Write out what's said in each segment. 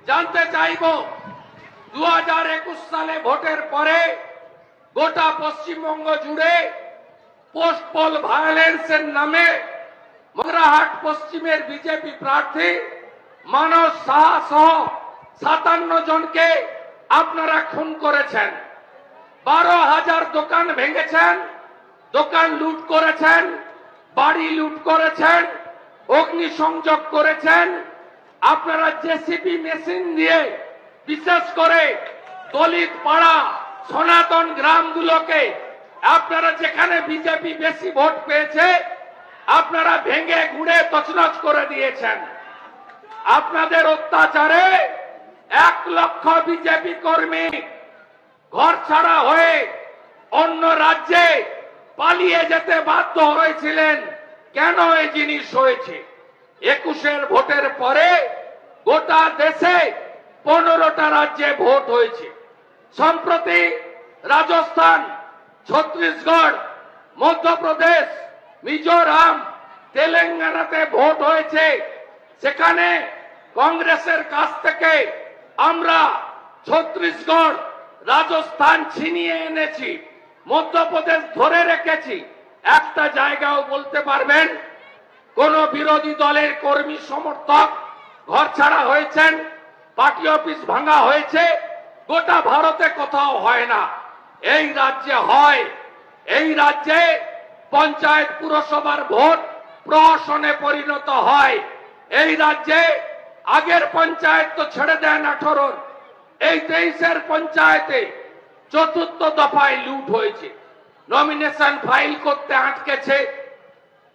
জানতে চাইব 2021 সালে ভোটের পরে গোটা পশ্চিমবঙ্গ জুড়ে পোস্ট পোল ভায়োলেন্সের নামে মগরাহাট পশ্চিমের বিজেপি প্রার্থী মানস সাহা সহ 57 জনকে আপনারা খুন করেছেন। 12,000 দোকান ভেঙেছেন, দোকান লুট করেছেন, বাড়ি লুট করেছেন, অগ্নিসংযোগ করেছেন। আপনারা জেসিবি মেশিন দিয়ে বিশেষ করে দলিত পাড়া সনাতন গ্রামগুলোকে আপনারা যেখানে বিজেপি বেশি ভোট পেয়েছে আপনারা ভেঙে গুঁড়ে তছনছ করে দিয়েছেন। আপনাদের অত্যাচারে 1 লক্ষ বিজেপি কর্মী ঘর ছাড়া হয়ে অন্য রাজ্যে পালিয়ে যেতে বাধ্য হয়েছিলেন। কেন এই জিনিস হয়েছে? 21-এর ভোটের পরে গোটা দেশে 15টা রাজ্যে ভোট হয়েছে। সম্প্রতি রাজস্থান, ছত্তিশগড়, মধ্যপ্রদেশ, মিজোরাম, তেলেঙ্গানাতে ভোট হয়েছে। সেখানে কংগ্রেসের কাছ থেকে আমরা ছত্তিশগড়, রাজস্থান ছিনিয়ে এনেছি, মধ্যপ্রদেশ ধরে রেখেছি। একটা জায়গাও বলতে পারবেন কোন বিরোধী দলের কর্মী সমর্থক ঘর ছাড়া হয়েছেন, পার্টি অফিস ভাঙা হয়েছে? গোটা ভারতে কোথাও হয় না, এই রাজ্যে হয়। এই রাজ্যে পঞ্চায়েত পুরসভার ভোট প্রহসনে পরিণত হয়। এই রাজ্যে আগের পঞ্চায়েত তো ছেড়ে দেন 18, এই 23-এর পঞ্চায়েতে 4র্থ দফায় লুট হয়েছে। নমিনেশন ফাইল করতে আটকেছে,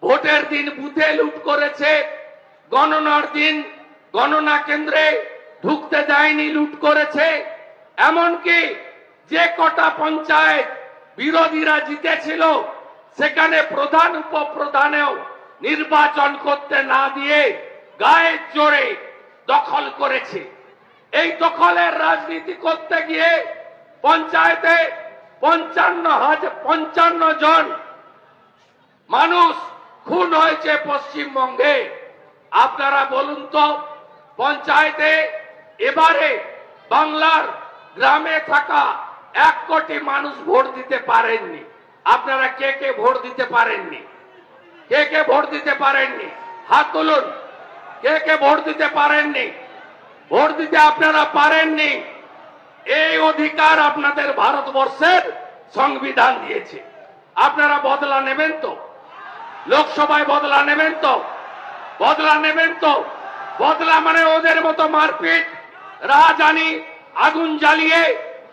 ভোটের দিন বুথে লুট করেছে, গণনার দিন গণনা কেন্দ্রে ঢুকতে দেয়নি, লুট করেছে। এমনকি যে কটা পঞ্চায়েত বিরোধীরা জিতেছিল সেখানে প্রধান উপপ্রধানেও নির্বাচন করতে না দিয়ে গায়ের জোরে দখল করেছে। এই দখলের রাজনীতি করতে গিয়ে পঞ্চায়েতে 55 জন মানুষ খুন হয়েছে পশ্চিমবঙ্গে। আপনারা বলুন তো, পঞ্চায়েতে এবারে বাংলার গ্রামে থাকা 1 কোটি মানুষ ভোট দিতে পারেননি। আপনারা কে কে ভোট দিতে পারেননি? কে কে ভোট দিতে পারেননি? হাত তুলুন। কে কে ভোট দিতে পারেননি? ভোট দিতে আপনারা পারেননি। এই অধিকার আপনাদের ভারতবর্ষের সংবিধান দিয়েছে। আপনারা বদলা নেবেন তো? লোকসভায় বদলা নেবেন তো? বদলা নেবেন তো? বদলা মানে ওদের মতো মারপিট, রাহাজানি, আগুন জ্বালিয়ে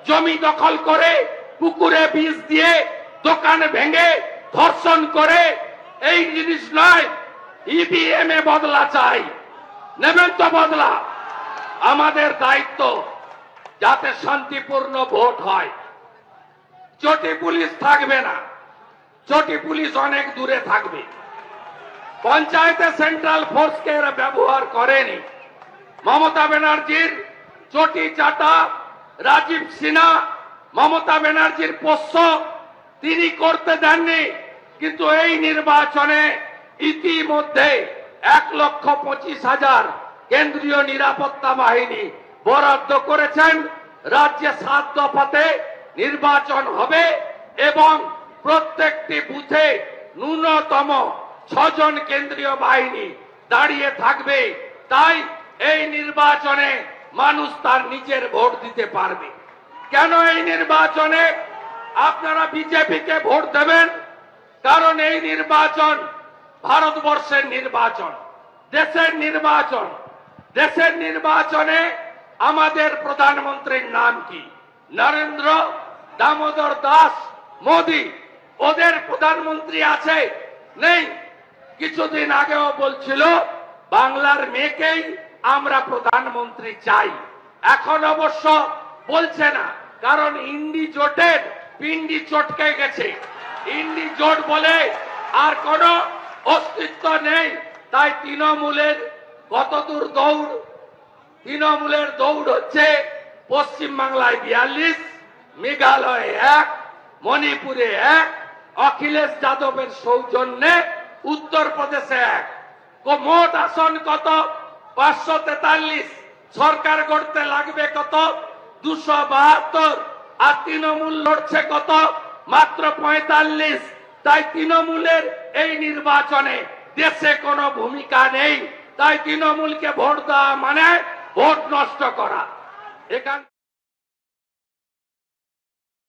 জমি দখল করে, পুকুরে বিষ দিয়ে, দোকান ভেঙে, ধর্ষণ করে এই জিনিস নয়। ইভিএম এ বদলা চাই। নেবেন তো বদলা? আমাদের দায়িত্ব যাতে শান্তিপূর্ণ ভোট হয়। চটি পুলিশ থাকবে না, চটি পুলিশ অনেক দূরে থাকবে। পঞ্চায়েতে সেন্ট্রাল ফোর্সকে এরা ব্যবহার করেনি। মমতা ব্যানার্জির চটি চাটা রাজীব সিনহা মমতা ব্যানার্জির পোষ্য, তিনি করতে দেননি। কিন্তু এই নির্বাচনে ইতিমধ্যে 1,25,000 কেন্দ্রীয় নিরাপত্তা বাহিনী বরাদ্দ করেছেন। রাজ্যে 7 দফাতে নির্বাচন হবে এবং প্রত্যেকটি বুথে ন্যূনতম 6 জন কেন্দ্রীয় বাহিনী দাঁড়িয়ে থাকবে। তাই এই নির্বাচনে মানুষ তার নিজের ভোট দিতে পারবে। কেন এই নির্বাচনে আপনারা বিজেপিকে ভোট দেবেন? কারণ এই নির্বাচন ভারতবর্ষের নির্বাচন, দেশের নির্বাচন। দেশের নির্বাচনে আমাদের প্রধানমন্ত্রীর নাম কি? নরেন্দ্র দামোদর দাস মোদী। ওদের প্রধানমন্ত্রী আছে? নেই। কিছুদিন আগেও বলছিল বাংলার মেয়েকেই আমরা প্রধানমন্ত্রী চাই। এখন অবশ্য বলছে না, কারণ ইন্ডি জোটের পিন্ডি চটকে গেছে। ইন্ডি জোট বলে আর কোন অস্তিত্ব নেই। তাই তৃণমূলের কতদূর দৌড়? তৃণমূলের দৌড় হচ্ছে পশ্চিমবাংলায় 42, মেঘালয়ে 1, মণিপুরে 1, অখিলেশ যাদবের সৌজন্যে উত্তরপ্রদেশে 1। মোট আসন কত? 543। সরকার করতে লাগবে কত? 272। আর তৃণমূল লড়ছে কত? মাত্র 45। তাই তৃণমূলের এই নির্বাচনে দেশে কোনো ভূমিকা নেই। তাই তৃণমূলকে ভোট দেওয়া মানে ভোট নষ্ট করা। এখান